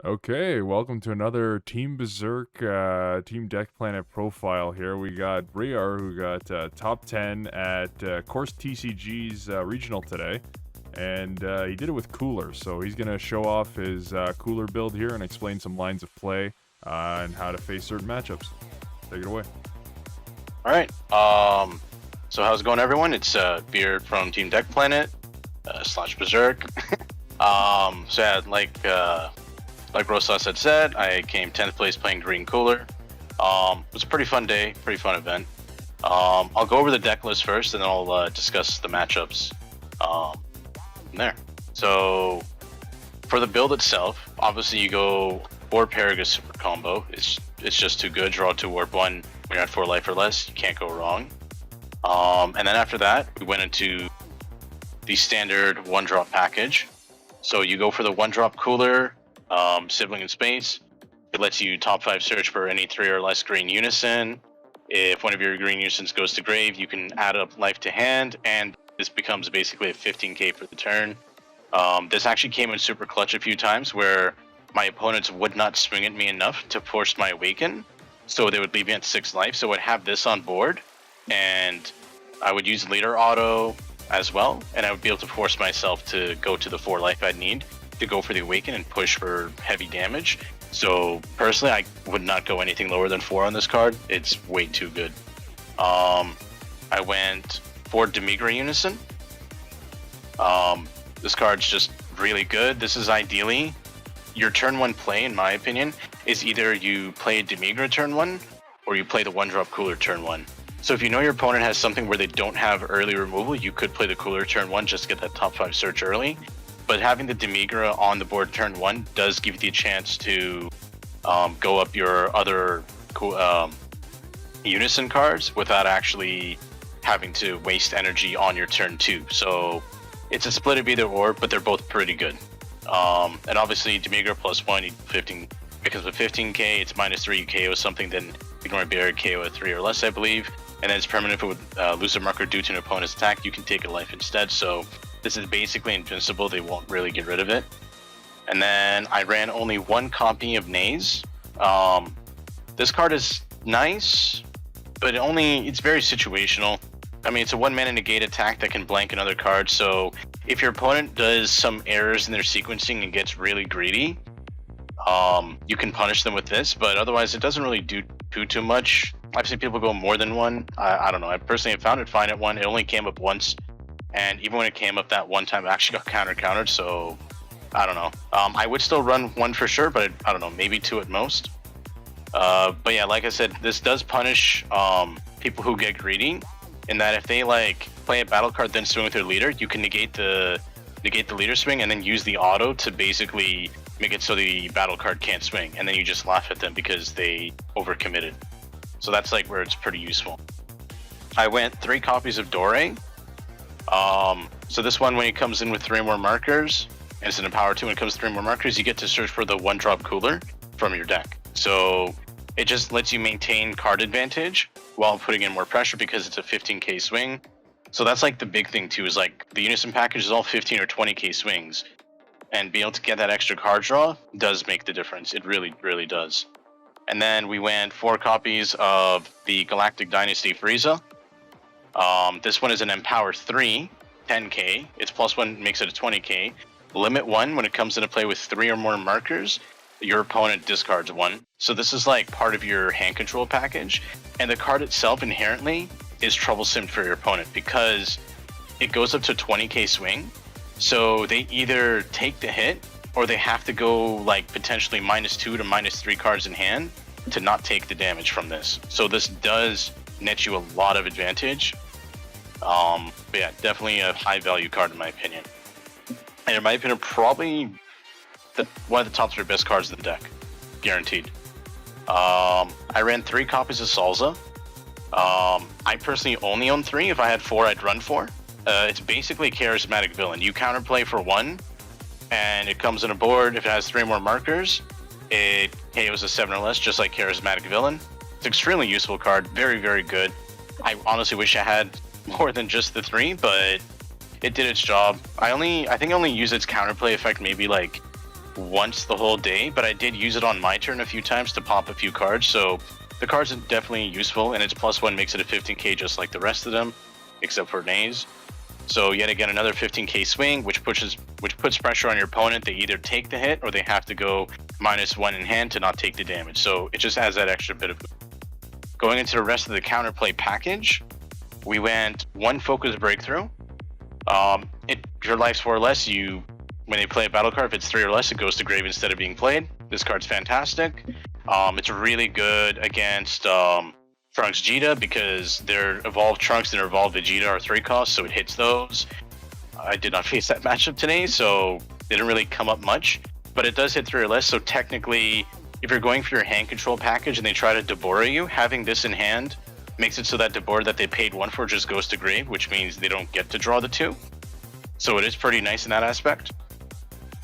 Okay, welcome to another Team Berserk Team Deck Planet profile here. We got Biriarr, who got top 10 at Core TCG's Regional today, and he did it with Cooler, so he's going to show off his Cooler build here and explain some lines of play and how to face certain matchups. Take it away. All right. So how's it going, everyone? It's Beard from Team Deck Planet slash Berserk. So yeah, like Rosas had said, I came 10th place playing Green Cooler. It was a pretty fun day, pretty fun event. I'll go over the deck list first, and then I'll discuss the matchups from there. So for the build itself, obviously you go 4 Paragus Super Combo. It's just too good. Draw 2 Warp 1 when you're at 4 life or less. You can't go wrong. And then after that, we went into the standard 1-drop package. So you go for the 1-drop Cooler, Sibling in Space. It lets you top 5 search for any 3 or less green unison. If one of your green unisons goes to grave, you can add up life to hand, and this becomes basically a 15k for the turn. This actually came in super clutch a few times where my opponents would not swing at me enough to force my Awaken, so they would leave me at 6 life. So I'd have this on board, and I would use Leader Auto as well, and I would be able to force myself to go to the 4 life I'd need to go for the Awaken and push for heavy damage. So personally, I would not go anything lower than 4 on this card. It's way too good. I went for Demigra Unison. This card's just really good. This is ideally your turn 1 play, in my opinion, is either you play Demigra turn 1 or you play the 1-drop Cooler turn 1. So if you know your opponent has something where they don't have early removal, you could play the Cooler turn 1 just to get that top 5 search early. But having the Demigra on the board turn 1 does give you a chance to go up your other Unison cards without actually having to waste energy on your turn 2. So it's a split of either or, but they're both pretty good. And obviously Demigra plus 1, 15, because with 15k it's -3, you KO something, then ignore Biriarr, KO at 3 or less, I believe. And then it's permanent if it would lose a marker due to an opponent's attack, you can take a life instead. So this is basically invincible, they won't really get rid of it. And then I ran only 1 copy of Naze. This card is nice, but it's very situational. I mean, it's a 1-mana negate attack that can blank another card, so if your opponent does some errors in their sequencing and gets really greedy, you can punish them with this, but otherwise it doesn't really do too much. I've seen people go more than 1. I don't know. I personally have found it fine at 1. It only came up once, and even when it came up that one time, it actually got countered, so I don't know. I would still run 1 for sure, but I don't know, maybe 2 at most. But yeah, like I said, this does punish people who get greedy, in that if they play a battle card then swing with their leader, you can negate the leader swing and then use the auto to basically make it so the battle card can't swing, and then you just laugh at them because they overcommitted. So that's where it's pretty useful. I went 3 copies of Dore. So this one, when it comes in with 3 more markers, and it's an Empower 2, when it comes to 3 more markers, you get to search for the 1-drop Cooler from your deck. So it just lets you maintain card advantage while putting in more pressure because it's a 15k swing. So that's the big thing too, is the Unison package is all 15 or 20k swings, and being able to get that extra card draw does make the difference. It really, really does. And then we went 4 copies of the Galactic Dynasty Frieza. This one is an Empower 3, 10k. Its +1 makes it a 20k. Limit 1, when it comes into play with 3 or more markers, your opponent discards 1. So this is part of your hand control package, and the card itself inherently is troublesome for your opponent because it goes up to 20k swing. So they either take the hit or they have to go potentially -2 to -3 cards in hand to not take the damage from this. So this does net you a lot of advantage. But yeah, definitely a high value card in my opinion. And in my opinion, probably one of the top 3 best cards in the deck, guaranteed. I ran 3 copies of Salza. I personally only own 3. If I had 4, I'd run 4. It's basically a charismatic villain. You counterplay for 1, and it comes in a board. If it has 3 more markers, it KOs a 7 or less, just like charismatic villain. It's an extremely useful card, very, very good. I honestly wish I had more than just the 3, but it did its job. I think I only used its counterplay effect maybe once the whole day, but I did use it on my turn a few times to pop a few cards. So the cards are definitely useful, and its +1 makes it a 15k just like the rest of them, except for Nays. So yet again, another 15k swing, which puts pressure on your opponent. They either take the hit or they have to go -1 in hand to not take the damage. So it just has that extra bit of. Going into the rest of the counterplay package, we went 1 focus breakthrough. If your life's 4 or less, when they play a battle card, if it's 3 or less, it goes to grave instead of being played. This card's fantastic. It's really good against Trunks Vegeta because their evolved Trunks and their evolved Vegeta are 3 costs, so it hits those. I did not face that matchup today, so it didn't really come up much, but it does hit 3 or less. So technically, if you're going for your hand control package and they try to Debora you, having this in hand makes it so that Debora that they paid 1 for just goes to grave, which means they don't get to draw the 2. So it is pretty nice in that aspect.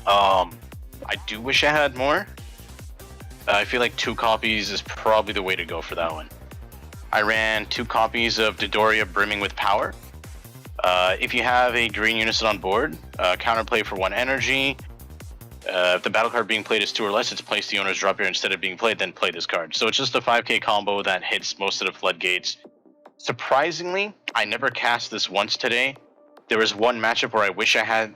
I do wish I had more. I feel like 2 copies is probably the way to go for that one. I ran 2 copies of Dodoria Brimming with Power. If you have a green unison on board, counterplay for 1 energy. If the battle card being played is 2 or less, it's placed the owner's drop here instead of being played, then play this card. So it's just a 5k combo that hits most of the floodgates. Surprisingly, I never cast this once today. There was 1 matchup where I wish I had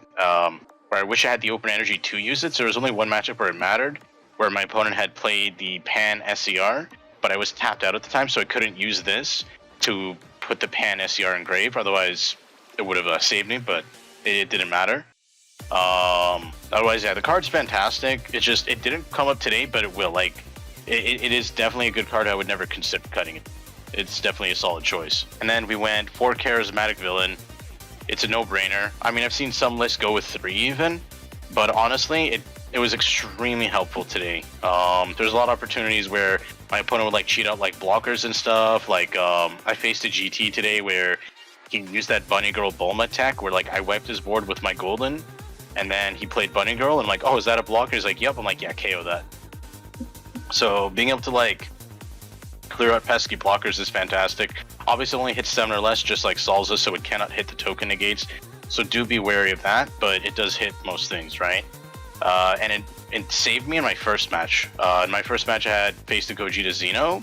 the open energy to use it. So there was only 1 matchup where it mattered, where my opponent had played the Pan SCR, but I was tapped out at the time, so I couldn't use this to put the Pan SCR in grave. Otherwise, it would have saved me, but it didn't matter. Otherwise, yeah, the card's fantastic. It didn't come up today, but it will. Like, it is definitely a good card. I would never consider cutting it. It's definitely a solid choice. And then we went 4 Charismatic Villain. It's a no-brainer. I mean, I've seen some lists go with 3 even, but honestly, it was extremely helpful today. There's a lot of opportunities where my opponent would like cheat out like blockers and stuff. Like I faced a GT today where he used that Bunny Girl Bulma attack where like I wiped his board with my Golden, and then he played Bunny Girl, and I'm like, oh, is that a blocker? He's like, yep. I'm like, yeah, KO that. So being able to like clear out pesky blockers is fantastic. Obviously, it only hits 7 or less, just like Salza, so it cannot hit the token negates. So do be wary of that, but it does hit most things, right? And it saved me in my first match. In my first match, I had faced a Gogeta Xeno,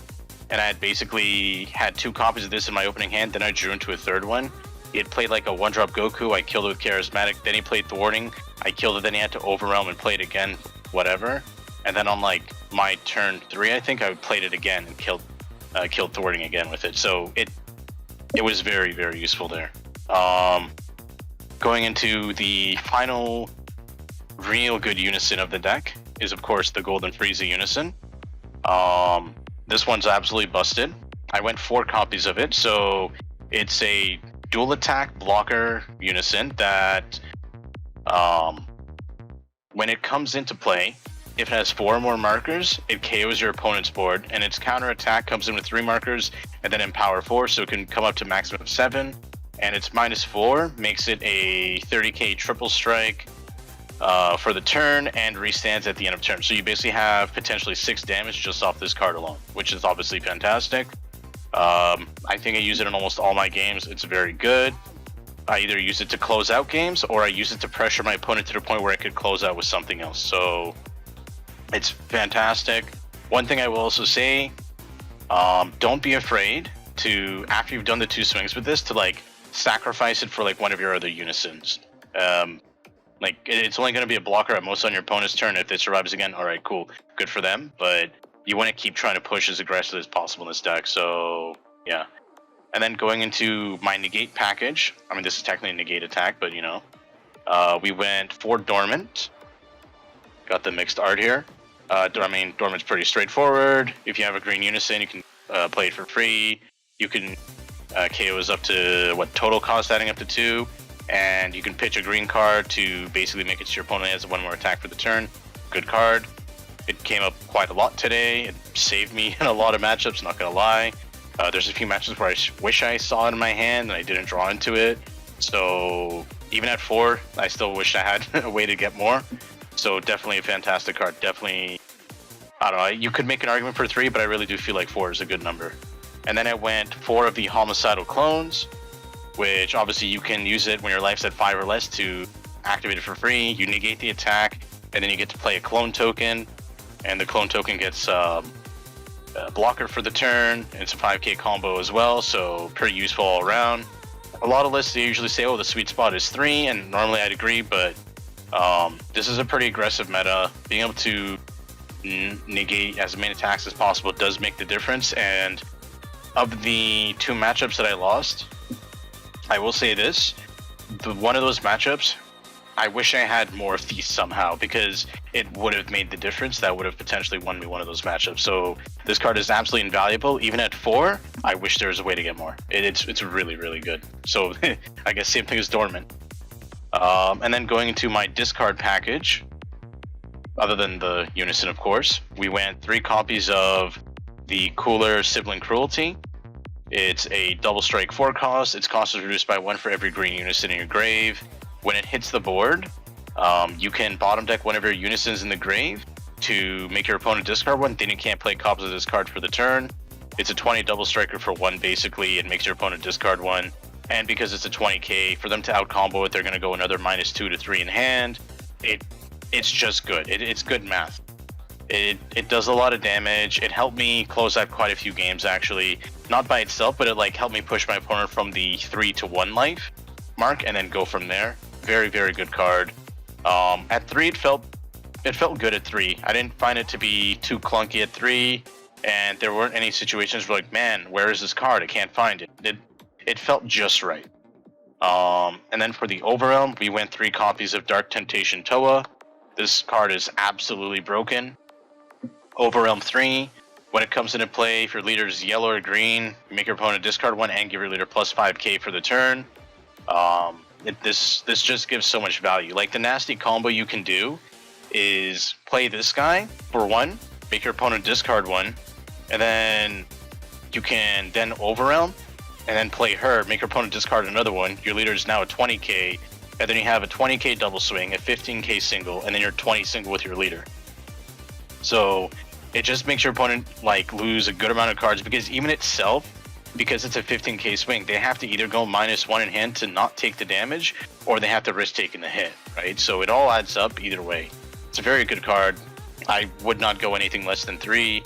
and I had basically had 2 copies of this in my opening hand. Then I drew into a 3rd one. He had played like a 1-drop Goku. I killed it with Charismatic. Then he played Thwarting. I killed it. Then he had to Overwhelm and play it again, whatever. And then on like my turn 3, I think I played it again and killed Thwarting again with it. So it was very, very useful there. Going into the final real good unison of the deck is of course the Golden Frieza unison. This one's absolutely busted. I went 4 copies of it, so it's a dual attack blocker unison that when it comes into play, if it has 4 or more markers, it KOs your opponent's board, and its counter attack comes in with 3 markers and then in power 4, so it can come up to maximum 7, and its -4 makes it a 30k triple strike for the turn and restands at the end of turn. So you basically have potentially 6 damage just off this card alone, which is obviously fantastic. I think I use it in almost all my games. It's very good. I either use it to close out games or I use it to pressure my opponent to the point where I could close out with something else. So it's fantastic. One thing I will also say, don't be afraid to, after you've done the 2 swings with this, to like sacrifice it for like one of your other unisons. Like it's only going to be a blocker at most on your opponent's turn. If it survives again, all right, cool, good for them. But you want to keep trying to push as aggressively as possible in this deck. So yeah. And then going into my negate package, I mean, this is technically a negate attack, but you know, we went 4 Dormant. Got the mixed art here. I mean, Dormant's pretty straightforward. If you have a green unison, you can play it for free. You can KOs up to what total cost, adding up to 2, and you can pitch a green card to basically make it so your opponent has 1 more attack for the turn. Good card. It came up quite a lot today. It saved me in a lot of matchups, not gonna lie. There's a few matches where I wish I saw it in my hand and I didn't draw into it. So even at 4, I still wish I had a way to get more. So definitely a fantastic card. Definitely, I don't know, you could make an argument for 3, but I really do feel like 4 is a good number. And then I went 4 of the Homicidal Clones, which obviously you can use it when your life's at 5 or less to activate it for free. You negate the attack, and then you get to play a clone token, and the clone token gets a blocker for the turn. It's a 5k combo as well, so pretty useful all around. A lot of lists, they usually say, oh, the sweet spot is 3, and normally I'd agree, but this is a pretty aggressive meta. Being able to negate as many attacks as possible does make the difference, and of the 2 matchups that I lost, I will say this, one of those matchups, I wish I had more of these somehow, because it would have made the difference. That would have potentially won me one of those matchups. So this card is absolutely invaluable. Even at 4, I wish there was a way to get more. It's really, really good. So I guess same thing as Dormant. And then going into my discard package, other than the Unison, of course, we went 3 copies of the Cooler Sibling Cruelty. It's a double strike 4 cost. Its cost is reduced by 1 for every green Unison in your grave. When it hits the board, you can bottom deck one of your Unisons in the grave to make your opponent discard 1. Then you can't play copies of this card for the turn. It's a 20 double striker for 1 basically. It makes your opponent discard 1. And because it's a 20k, for them to out combo it, they're going to go another -2 to 3 in hand. It's just good. It's good math. It does a lot of damage. It helped me close out quite a few games actually. Not by itself, but it like helped me push my opponent from the 3 to 1 life mark and then go from there. Very, very good card. At 3, it felt good at 3. I didn't find it to be too clunky at 3, and there weren't any situations where like, man, where is this card? I can't find it. It felt just right. And then for the Overwhelm, we went 3 copies of Dark Temptation Toa. This card is absolutely broken. Overwhelm 3. When it comes into play, if your leader is yellow or green, you make your opponent discard 1 and give your leader plus 5k for the turn. This just gives so much value. Like the nasty combo you can do is play this guy for 1, make your opponent discard 1, and then you can then Overwhelm, and then play her, make your opponent discard another 1. Your leader is now a 20k, and then you have a 20k double swing, a 15k single, and then you're 20 single with your leader. So it just makes your opponent like lose a good amount of cards, because even itself, because it's a 15k swing, they have to either go -1 in hand to not take the damage, or they have to risk taking the hit, right? So it all adds up either way. It's a very good card. I would not go anything less than 3.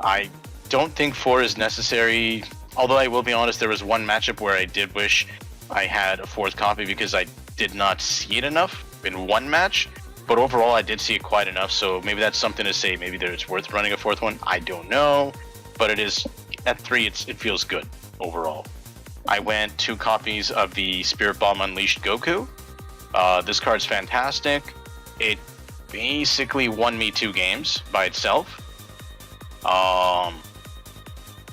I don't think 4 is necessary, although I will be honest, there was one matchup where I did wish I had a 4th copy because I did not see it enough in one match, but overall I did see it quite enough, so maybe that's something to say. Maybe it's worth running a 4th one. I don't know, but it is at 3, it feels good overall. I went 2 copies of the Spirit Bomb Unleashed Goku. This card's fantastic. It basically won me 2 games by itself.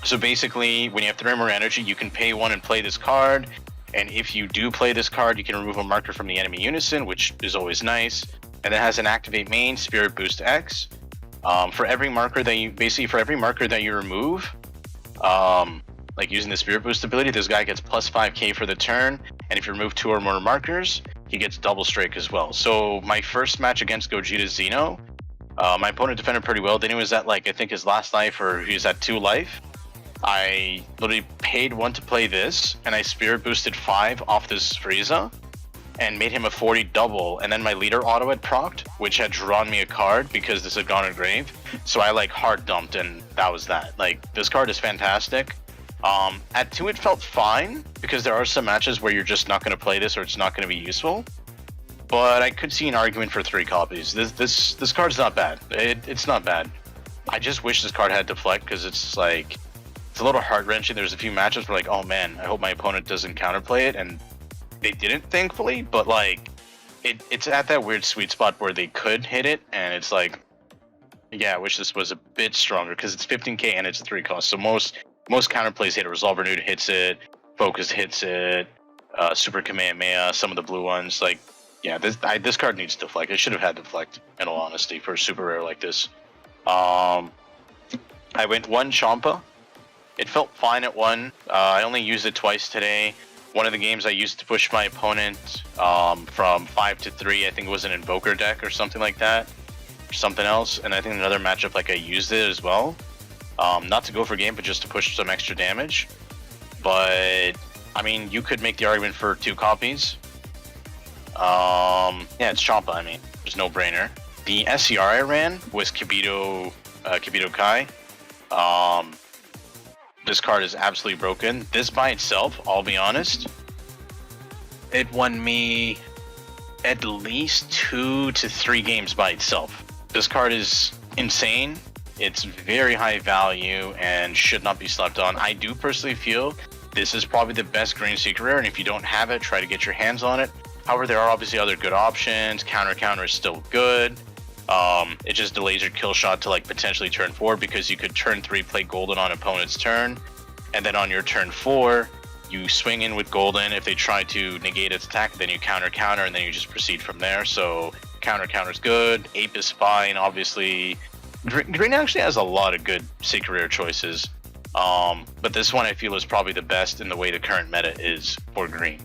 So basically, when you have 3 more energy, you can pay 1 and play this card. And if you do play this card, you can remove a marker from the enemy Unison, which is always nice. And it has an activate main, Spirit Boost X. For every marker that you remove, like using the Spirit Boost ability, this guy gets plus 5k for the turn, and if you remove 2 or more markers, he gets double strike as well. So my first match against Gogeta Xeno, my opponent defended pretty well. Then he was at like, I think his last life, or he was at 2 life. I literally paid 1 to play this, and I Spirit Boosted 5 off this Frieza, and made him a 40 double, and then my leader auto had procced, which had drawn me a card because this had gone in grave. So I like hard dumped, and that was that. Like, this card is fantastic. At 2 it felt fine, because there are some matches where you're just not going to play this, or it's not going to be useful. But I could see an argument for 3 copies. This card's not bad. It's not bad. I just wish this card had deflect, because it's like, it's a little heart-wrenching. There's a few matches where like, oh man, I hope my opponent doesn't counterplay it, and they didn't, thankfully. But like, it's at that weird sweet spot where they could hit it, and it's like, yeah, I wish this was a bit stronger, because it's 15k and it's a 3 cost. So most counterplays hit it. Resolve Renewed hits it, Focus hits it, Super Kamehameha, some of the blue ones. Like, yeah, this card needs deflect. It should have had deflect, in all honesty, for a super rare like this. I went 1 Champa. It felt fine at 1. I only used it twice today. One of the games I used to push my opponent from 5 to 3. I think it was an Invoker deck or something like that, or something else. And I think another matchup, like, I used it as well. Not to go for game, but just to push some extra damage. But I mean, you could make the argument for 2 copies. Yeah, it's Champa. I mean, there's no brainer. The SCR I ran was Kibito Kai. Um, this card is absolutely broken. This by itself, I'll be honest, it won me at least 2 to 3 games by itself. This card is insane. It's very high value and should not be slept on. I do personally feel this is probably the best green secret rare, and if you don't have it, try to get your hands on it. However, there are obviously other good options. Counter is still good. It just delays your kill shot to like potentially turn 4, because you could turn 3 play golden on opponent's turn, and then on your turn 4 you swing in with golden. If they try to negate its attack, then you counter, and then you just proceed from there. So counter's good. Ape is fine. Obviously, green actually has a lot of good secret rare choices. But this one I feel is probably the best in the way the current meta is for green.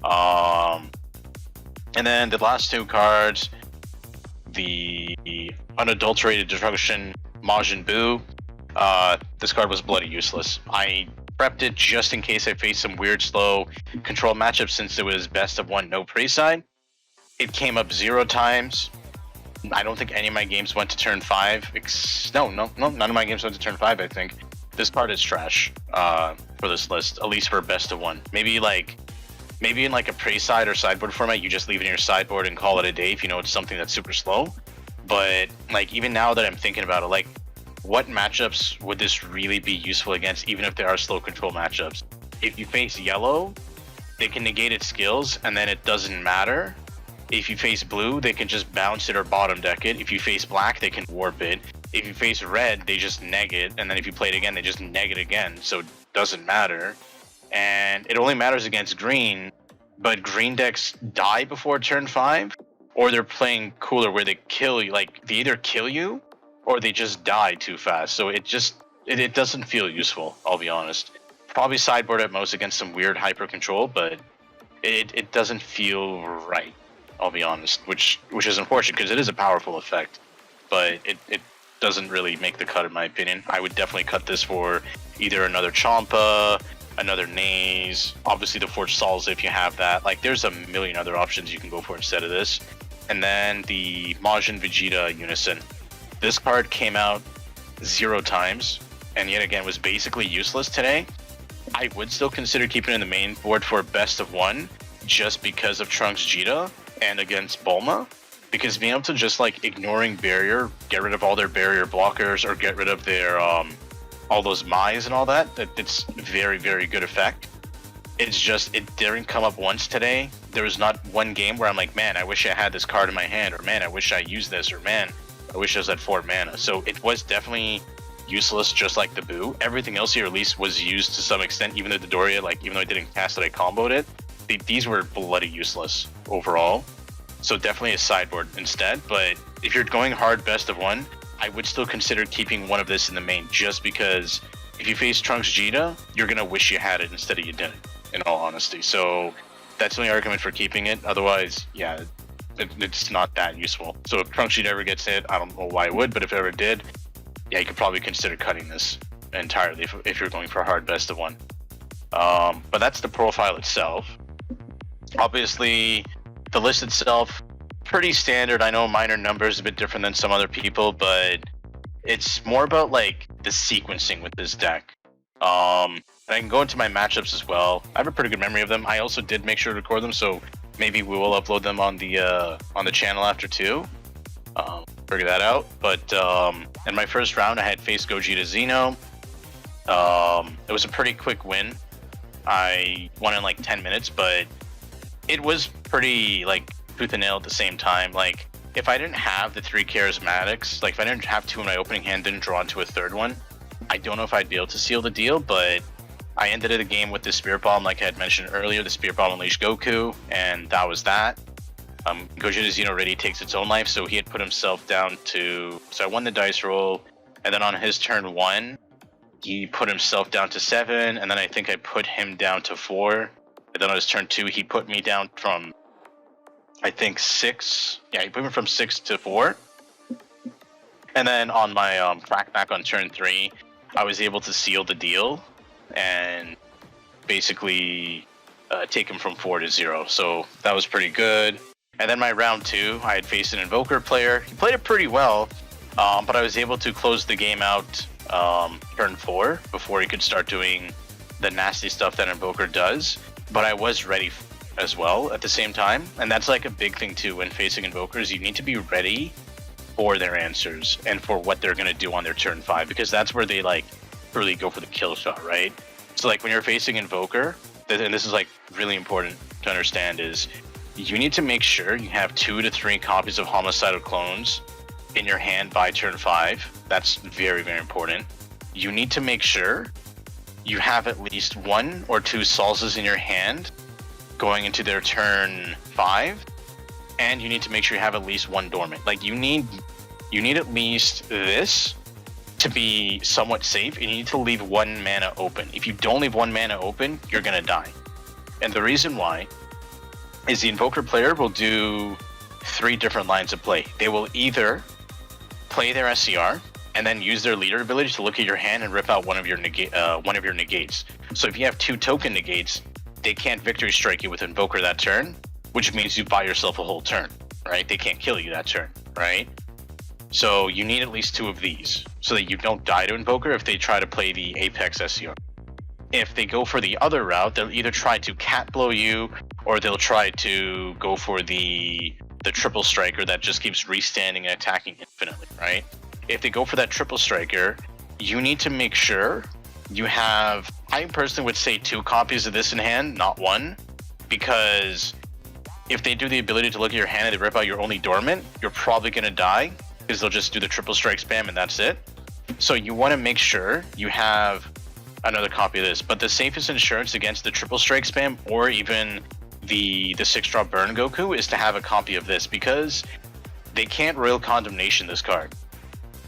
And then the last 2 cards, the unadulterated destruction Majin Buu. This card was bloody useless. I prepped it just in case I faced some weird slow control matchup, since it was best of 1 no pre-side. It came up 0 times. I don't think any of my games went to turn 5. No, none of my games went to turn 5, I think. This card is trash for this list, at least for best of 1. Maybe in like a pre-side or sideboard format, you just leave it in your sideboard and call it a day if you know it's something that's super slow. But like, even now that I'm thinking about it, like, what matchups would this really be useful against, even if there are slow control matchups? If you face yellow, they can negate its skills and then it doesn't matter. If you face blue, they can just bounce it or bottom deck it. If you face black, they can warp it. If you face red, they just neg it, and then if you play it again, they just neg it again, so it doesn't matter. And it only matters against green, but green decks die before turn 5, or they're playing cooler where they kill you, like they either kill you or they just die too fast. So it doesn't feel useful, I'll be honest. Probably sideboard at most against some weird hyper control, but it doesn't feel right, I'll be honest, which is unfortunate because it is a powerful effect, but it doesn't really make the cut in my opinion. I would definitely cut this for either another Champa, another Naze, obviously the Forge Sols if you have that. Like, there's a million other options you can go for instead of this. And then the Majin Vegeta Unison. This card came out 0 times, and yet again was basically useless today. I would still consider keeping it in the main board for best of 1, just because of Trunks Vegeta and against Bulma. Because being able to just like ignoring barrier, get rid of all their barrier blockers, or get rid of their all those Mai's and all that, it's very, very good effect. It's just, it didn't come up once today. There was not one game where I'm like, man, I wish I had this card in my hand, or man, I wish I used this, or man, I wish I was at 4 mana. So it was definitely useless, just like the Boo. Everything else here at least was used to some extent, even though the Doria, like, even though I didn't cast it, I comboed it. These were bloody useless overall. So definitely a sideboard instead. But if you're going hard best of 1, I would still consider keeping one of this in the main, just because if you face Trunks Vegeta, you're gonna wish you had it instead of you didn't, in all honesty. So that's the only argument for keeping it. Otherwise, yeah, it's not that useful. So if Trunks Vegeta ever gets hit, I don't know why it would, but if it ever did, yeah, you could probably consider cutting this entirely if you're going for a hard best of 1. But that's the profile itself. Obviously, the list itself, pretty standard. I know minor numbers a bit different than some other people, but it's more about like the sequencing with this deck. And I can go into my matchups as well. I have a pretty good memory of them. I also did make sure to record them, so maybe we will upload them on the channel after too. Figure that out. But in my first round, I had faced Gogeta Xeno. It was a pretty quick win. I won in like 10 minutes, but it was pretty like tooth and nail at the same time. Like, if I didn't have the 3 charismatics, like if I didn't have 2 in my opening hand, didn't draw into a third one, I don't know if I'd be able to seal the deal. But I ended the game with the Spirit Bomb, like I had mentioned earlier. The Spirit Bomb unleashed Goku, and that was that. Gogeta Xeno already takes its own life, so he had put himself down to... So I won the dice roll, and then on his turn 1, he put himself down to 7, and then I think I put him down to 4. And then on his turn 2, he put me down from, I think, 6. Yeah, he put me from 6 to 4. And then on my crackback on turn 3, I was able to seal the deal and basically take him from 4 to 0. So that was pretty good. And then my round 2, I had faced an Invoker player. He played it pretty well, but I was able to close the game out turn 4 before he could start doing the nasty stuff that Invoker does. But I was ready as well at the same time. And that's like a big thing too when facing Invokers. You need to be ready for their answers and for what they're going to do on their turn 5, because that's where they like really go for the kill shot, right? So like when you're facing Invoker, and this is like really important to understand, is you need to make sure you have 2 to 3 copies of Homicidal Clones in your hand by turn 5. That's very, very important. You need to make sure you have at least 1 or 2 Salzas in your hand going into their turn 5, and you need to make sure you have at least 1 Dormant. Like you need at least this to be somewhat safe, and you need to leave 1 mana open. If you don't leave 1 mana open, you're gonna die. And the reason why is the Invoker player will do 3 different lines of play. They will either play their SCR and then use their leader ability to look at your hand and rip out one of your negates. So if you have 2 token negates, they can't victory strike you with Invoker that turn, which means you buy yourself a whole turn, right? They can't kill you that turn, right? So you need at least 2 of these so that you don't die to Invoker if they try to play the Apex SCR. If they go for the other route, they'll either try to cat blow you, or they'll try to go for the triple striker that just keeps restanding and attacking infinitely, right? If they go for that triple striker, you need to make sure you have, I personally would say 2 copies of this in hand, not 1, because if they do the ability to look at your hand and they rip out your only Dormant, you're probably going to die, because they'll just do the triple strike spam and that's it. So you want to make sure you have another copy of this. But the safest insurance against the triple strike spam or even the 6-drop burn Goku is to have a copy of this, because they can't Royal Condemnation this card.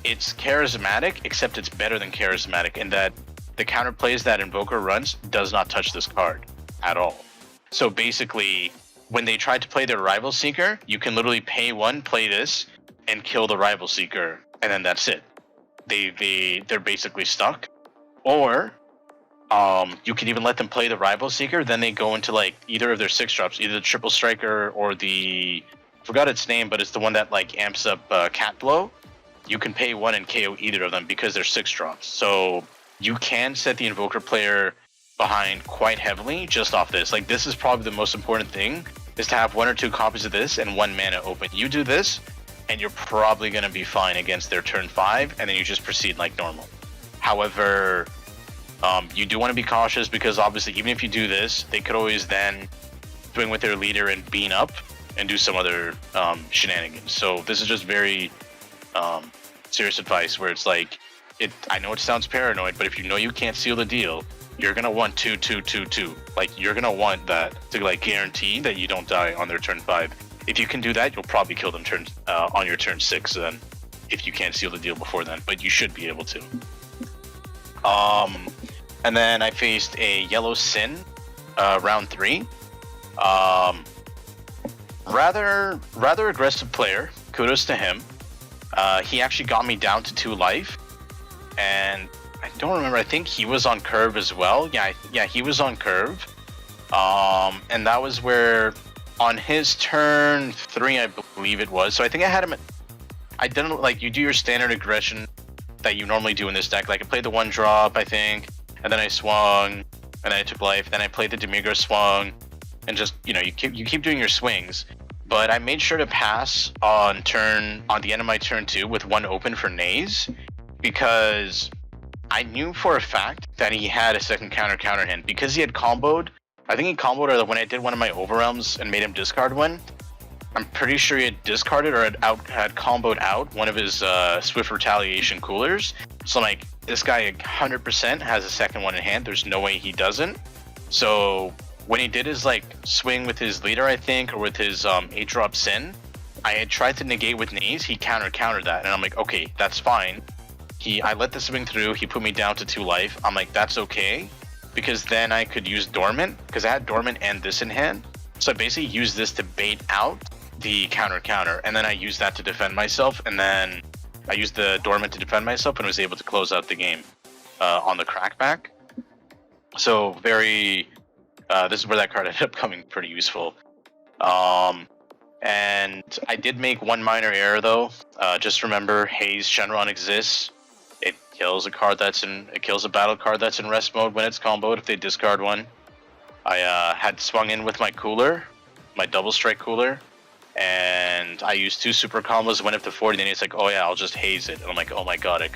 It's charismatic, except it's better than charismatic in that the counterplays that Invoker runs does not touch this card at all. So basically, when they try to play their Rival Seeker, you can literally pay 1, play this, and kill the Rival Seeker, and then that's it. They're basically stuck. Or you can even let them play the Rival Seeker, then they go into like either of their 6-drops, either the Triple Striker or I forgot its name, but it's the one that like amps up Cat Blow. You can pay 1 and KO either of them because they're 6-drops. So you can set the Invoker player behind quite heavily just off this. Like this is probably the most important thing, is to have 1 or 2 copies of this and 1 mana open. You do this, and you're probably going to be fine against their turn 5, and then you just proceed like normal. However, you do want to be cautious, because obviously even if you do this, they could always then swing with their leader and bean up and do some other shenanigans. So this is just very serious advice, where it's like, I know it sounds paranoid, but if you know you can't seal the deal, you're gonna want 2-2-2-2. Like you're gonna want that to like guarantee that you don't die on their turn 5. If you can do that, you'll probably kill them on your turn 6 then, if you can't seal the deal before then, but you should be able to. And then I faced a Yellow Sin, round 3. Rather aggressive player. Kudos to him. He actually got me down to 2 life, and I don't remember. I think he was on curve as well. Yeah, he was on curve. And that was where on his turn 3, I believe it was. So I think I had him. I didn't like you do your standard aggression that you normally do in this deck. Like I played the 1-drop, I think, and then I swung, and then I took life. Then I played the Demigra, swung, and just you keep doing your swings. But I made sure to pass on the end of my turn 2 with 1 open for Naze, because I knew for a fact that he had a second counter hand, because he had comboed. I think he comboed when I did one of my overwhelms and made him discard one. I'm pretty sure he had discarded or had comboed out one of his Swift Retaliation coolers. So I'm like, this guy 100% has a second one in hand. There's no way he doesn't. So when he did his like swing with his leader, I think, or with his 8-drop Sin, I had tried to negate with Naze. He countered that, and I'm like, okay, that's fine. I let the swing through. He put me down to 2 life. I'm like, that's okay, because then I could use Dormant, because I had Dormant and this in hand. So I basically used this to bait out the counter, and then I used that to defend myself, and then I used the Dormant to defend myself and was able to close out the game on the crackback. So very, this is where that card ended up coming pretty useful. And I did make one minor error though. Just remember, Haze Shenron exists. It kills a card it kills a battle card that's in rest mode when it's comboed if they discard one. I had swung in with my cooler, my double strike cooler, and I used 2 super combos, went up to 40, then it's like, oh yeah, I'll just haze it. And I'm like, oh my god, I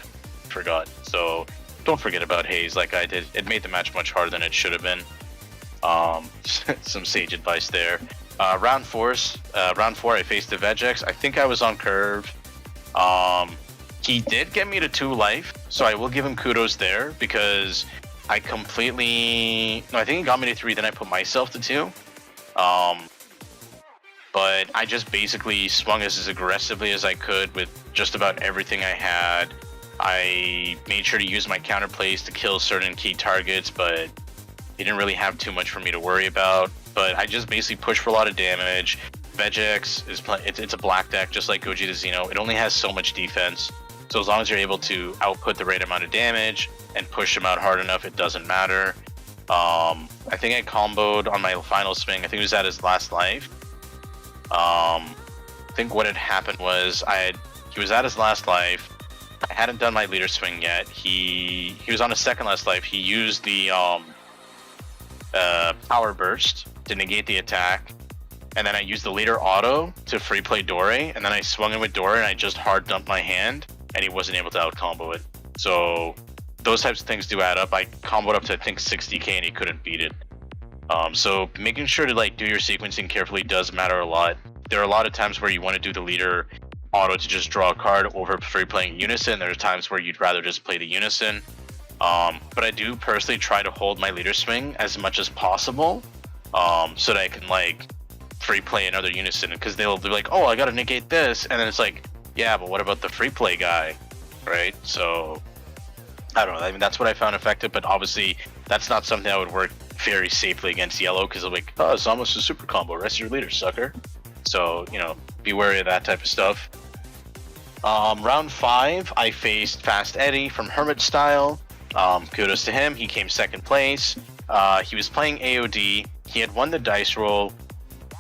forgot. So don't forget about haze like I did. It made the match much harder than it should have been. Some sage advice there. Round 4, I faced the Vegex. I think I was on curve. He did get me to 2 life, so I will give him kudos there because I think he got me to 3, then I put myself to 2. But I just basically swung as aggressively as I could with just about everything I had. I made sure to use my counterplays to kill certain key targets, but he didn't really have too much for me to worry about. But I just basically pushed for a lot of damage. Vegex it's a black deck, just like Gogeta Xeno. It only has so much defense. So as long as you're able to output the right amount of damage and push him out hard enough, it doesn't matter. I think I comboed on my final swing. I think it was at his last life. I think what had happened was he was at his last life. I hadn't done my leader swing yet. He was on his second last life. He used the power burst to negate the attack, and then I used the leader auto to free play Dore, and then I swung in with Dore and I just hard dumped my hand, and he wasn't able to out combo it. So those types of things do add up. I comboed up to I think 60k and he couldn't beat it. So making sure to like do your sequencing carefully does matter a lot. There are a lot of times where you want to do the leader auto to just draw a card over free playing Unison. There are times where you'd rather just play the Unison. But I do personally try to hold my leader swing as much as possible, so that I can like free play another Unison, because they'll be like, oh, I gotta negate this, and then it's like, yeah, but what about the free play guy, right? So I don't know. I mean, that's what I found effective, but obviously that's not something that would work very safely against yellow, because they're like, oh, it's almost a super combo. Rest your leader, sucker. So, you know, be wary of that type of stuff. Round 5, I faced Fast Eddie from Hermit Style. Kudos to him. He came second place. He was playing AOD. He had won the dice roll.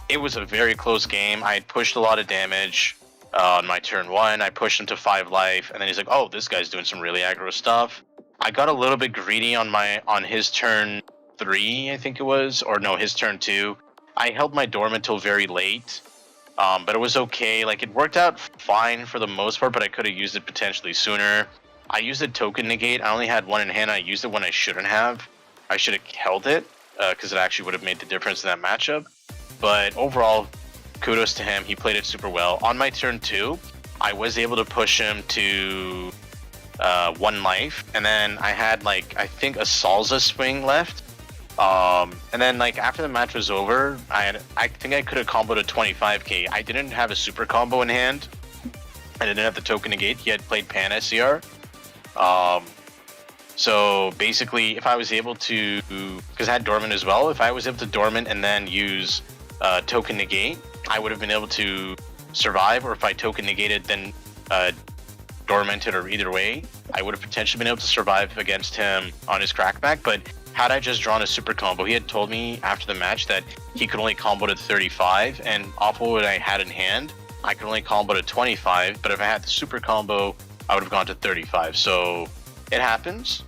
It was a very close game. I had pushed a lot of damage on my turn 1. I pushed him to 5 life, and then he's like, oh, this guy's doing some really aggro stuff. I got a little bit greedy on his turn 3, I think it was, or no, his turn 2. I held my dormant till very late, but it was okay. Like, it worked out fine for the most part, but I could have used it potentially sooner. I used a token negate. I only had 1 in hand. I used it when I shouldn't have. I should have held it, because it actually would have made the difference in that matchup. But overall, kudos to him. He played it super well. On my turn 2, I was able to push him to 1 life, and then I had like, I think, a Salsa swing left. And then like after the match was over, I think I could have comboed a 25k. I didn't have a super combo in hand. I didn't have the token negate. He had played Pan SCR. So basically, if I was able to, because I had dormant as well, if I was able to dormant and then use token negate, I would have been able to survive. Or if I token negated then dormanted, or either way, I would have potentially been able to survive against him on his crackback. But had I just drawn a super combo, he had told me after the match that he could only combo to 35, and off of what I had in hand, I could only combo to 25, but if I had the super combo, I would have gone to 35. So it happens,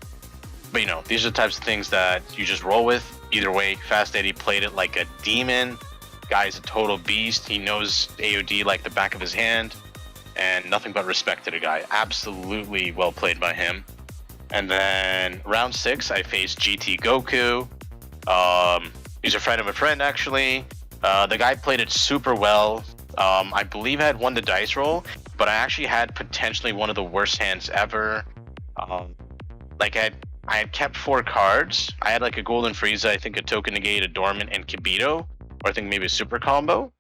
but you know, these are the types of things that you just roll with. Either way, Fast Eddie played it like a demon. Guy's a total beast. He knows AOD like the back of his hand, and nothing but respect to the guy. Absolutely well played by him. And then round 6, I faced GT Goku. He's a friend of a friend, actually. The guy played it super well. I believe I had won the dice roll, but I actually had potentially one of the worst hands ever. Like I had kept 4 cards. I had like a Golden Frieza, I think a Token Negate, a Dormant, and Kibito, or I think maybe a Super Combo.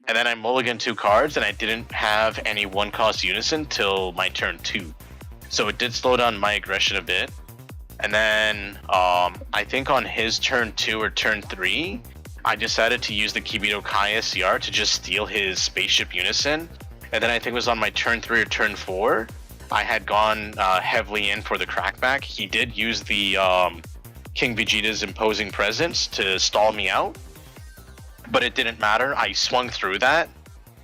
And then I mulliganed 2 cards, and I didn't have any 1-cost Unison till my turn 2. So it did slow down my aggression a bit. And then I think on his turn 2 or turn 3, I decided to use the Kibito Kai SCR to just steal his Spaceship Unison. And then I think it was on my turn 3 or turn 4, I had gone heavily in for the crackback. He did use the King Vegeta's Imposing Presence to stall me out, but it didn't matter. I swung through that,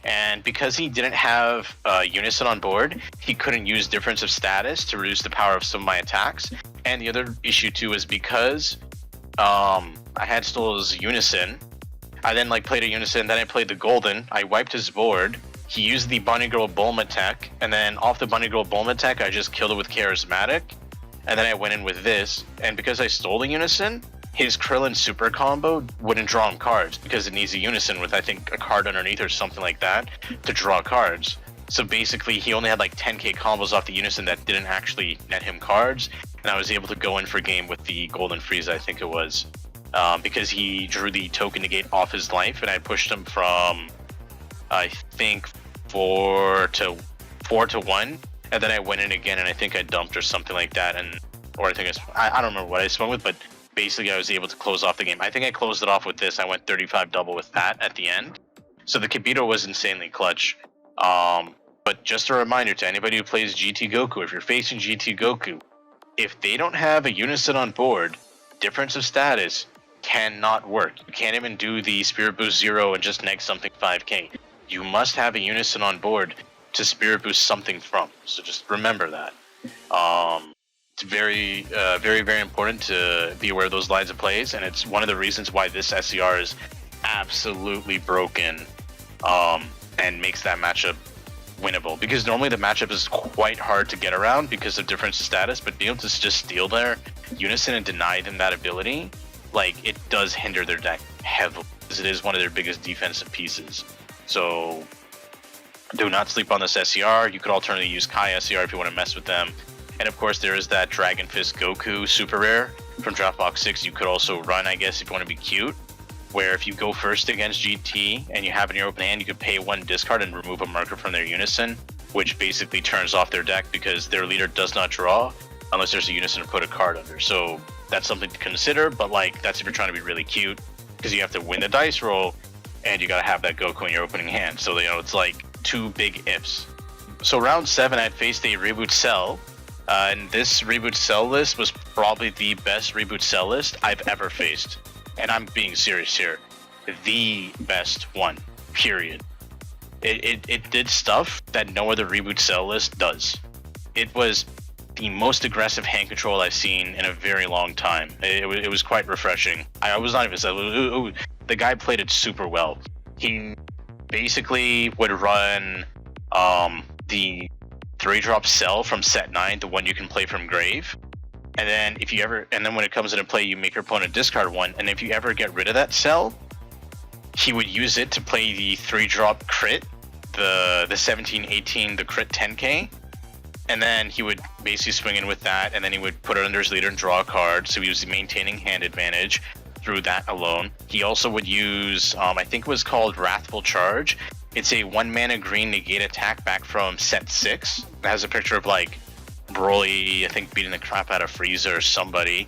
And because he didn't have Unison on board, he couldn't use Difference of Status to reduce the power of some of my attacks. And the other issue too is because I had Stole's Unison, I then played a Unison, then I played the Golden, I wiped his board, he used the Bunny Girl Bulma tech, and then off the Bunny Girl Bulma tech, I just killed it with Charismatic, and then I went in with this, and because I stole the Unison, his Krillin super combo wouldn't draw him cards because it needs a Unison with, I think, a card underneath or something like that to draw cards. So basically, he only had 10k combos off the Unison that didn't actually net him cards, and I was able to go in for game with the Golden Frieza, I think it was, because he drew the token negate off his life, and I pushed him from, I think, 4 to 1, and then I went in again, and I think I dumped or something like that, or I think I don't remember what I swung with, but basically I was able to close off the game. I think I closed it off with this. I went 35 double with that at the end. So the Kibito was insanely clutch. But just a reminder to anybody who plays GT Goku, if you're facing GT Goku, if they don't have a Unison on board, Difference of Status cannot work. You can't even do the Spirit Boost 0 and just neg something 5k. You must have a Unison on board to Spirit Boost something from. So just remember that. It's very, very important to be aware of those lines of plays, and it's one of the reasons why this SCR is absolutely broken, and makes that matchup winnable. Because normally the matchup is quite hard to get around because of Difference of Status, but being able to just steal their Unison and deny them that ability, it does hinder their deck heavily, because it is one of their biggest defensive pieces. So do not sleep on this SCR. You could alternatively use Kai SCR if you want to mess with them. And of course, there is that Dragon Fist Goku super rare from Dropbox 6 you could also run, I guess, if you want to be cute, where if you go first against GT and you have it in your open hand, you could pay 1 discard and remove a marker from their Unison, which basically turns off their deck because their leader does not draw unless there's a Unison to put a card under. So that's something to consider, but that's if you're trying to be really cute, because you have to win the dice roll and you got to have that Goku in your opening hand. So, it's 2 big ifs. So round 7, I faced a Reboot Cell. And this Reboot Cell list was probably the best Reboot Cell list I've ever faced. And I'm being serious here. The best one, period. It did stuff that no other Reboot Cell list does. It was the most aggressive hand control I've seen in a very long time. It was quite refreshing. I was not even saying, the guy played it super well. He basically would run the 3-drop Cell from set 9, the one you can play from grave. And then when it comes into play, you make your opponent discard 1. And if you ever get rid of that Cell, he would use it to play the 3-drop crit, the 17-18, the crit 10k. And then he would basically swing in with that, and then he would put it under his leader and draw a card. So he was maintaining hand advantage through that alone. He also would use, I think it was called Wrathful Charge. It's a 1-mana green negate attack back from set 6. It has a picture of Broly, I think, beating the crap out of Frieza or somebody.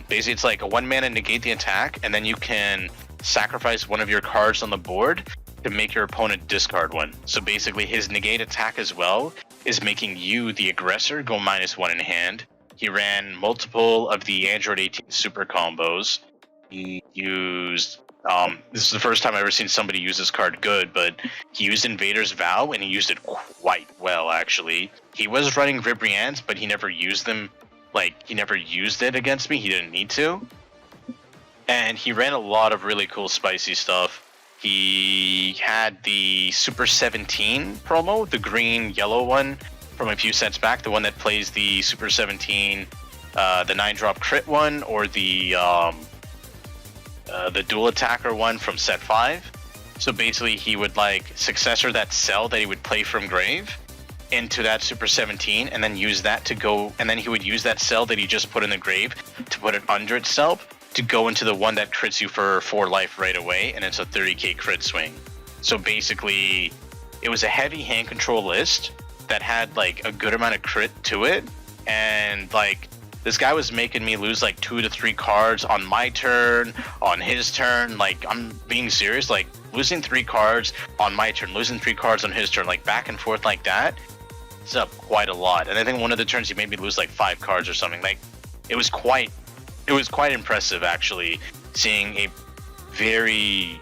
Basically, it's a 1-mana negate the attack, and then you can sacrifice one of your cards on the board to make your opponent discard 1. So basically, his negate attack as well is making you, the aggressor, go -1 in hand. He ran multiple of the Android 18 super combos. He used... this is the first time I've ever seen somebody use this card good, but he used Invader's Vow, and he used it quite well, actually. He was running Vibrians, but he never used them, he never used it against me. He didn't need to. And he ran a lot of really cool spicy stuff. He had the Super 17 promo, the green-yellow one from a few sets back, the one that plays the Super 17, the 9-drop crit one, or the dual attacker one from set 5. So basically he would successor that Cell that he would play from grave into that Super 17, and then use that to go, and then he would use that Cell that he just put in the grave to put it under itself to go into the one that crits you for 4 life right away, and it's a 30k crit swing. So basically it was a heavy hand control list that had a good amount of crit to it, and this guy was making me lose 2 to 3 cards on my turn, on his turn. I'm being serious. Losing 3 cards on my turn, losing 3 cards on his turn, back and forth like that. It's up quite a lot. And I think one of the turns he made me lose 5 cards or something. It was quite impressive, actually, seeing a very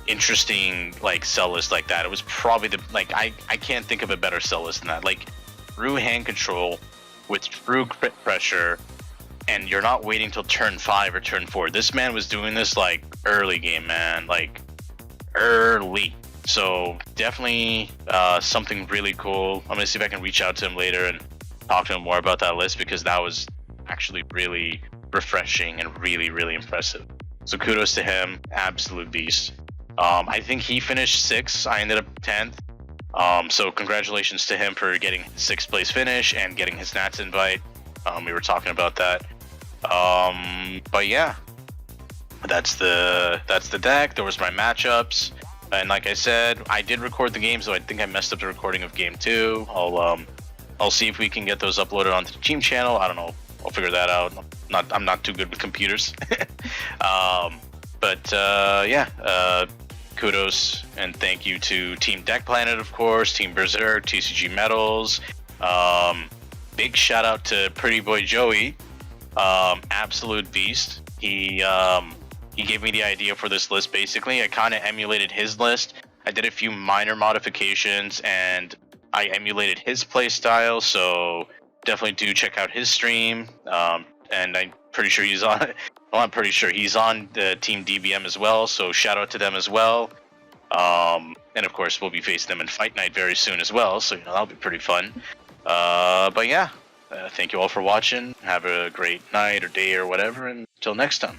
interesting like sell list like that. It was probably the I can't think of a better sell list than that. Like through hand control with true crit pressure, and you're not waiting till turn 5 or turn 4. This man was doing this like early game, man, like early. So definitely something really cool. I'm gonna see if I can reach out to him later and talk to him more about that list, because that was actually really refreshing and really impressive. So kudos to him, absolute beast. I think he finished 6th. I ended up 10th. So congratulations to him for getting his 6th place finish and getting his Nats invite. We were talking about that. But yeah, that's the deck. There was my matchups, and like I said, I did record the game, so I think I messed up the recording of game 2. I'll see if we can get those uploaded onto the team channel. I don't know. I'll figure that out. I'm not too good with computers. Yeah. Kudos and thank you to Team Deck Planet, of course, Team Berserk, TCG Metals. Big shout out to Pretty Boy Joey, absolute beast. He gave me the idea for this list. Basically, I kind of emulated his list. I did a few minor modifications and I emulated his play style. So definitely do check out his stream. And I'm pretty sure he's on. Well, I'm pretty sure he's on the Team DBM as well. So shout out to them as well. And of course, we'll be facing them in Fight Night very soon as well. So that'll be pretty fun. But yeah, thank you all for watching. Have a great night or day or whatever. And until next time.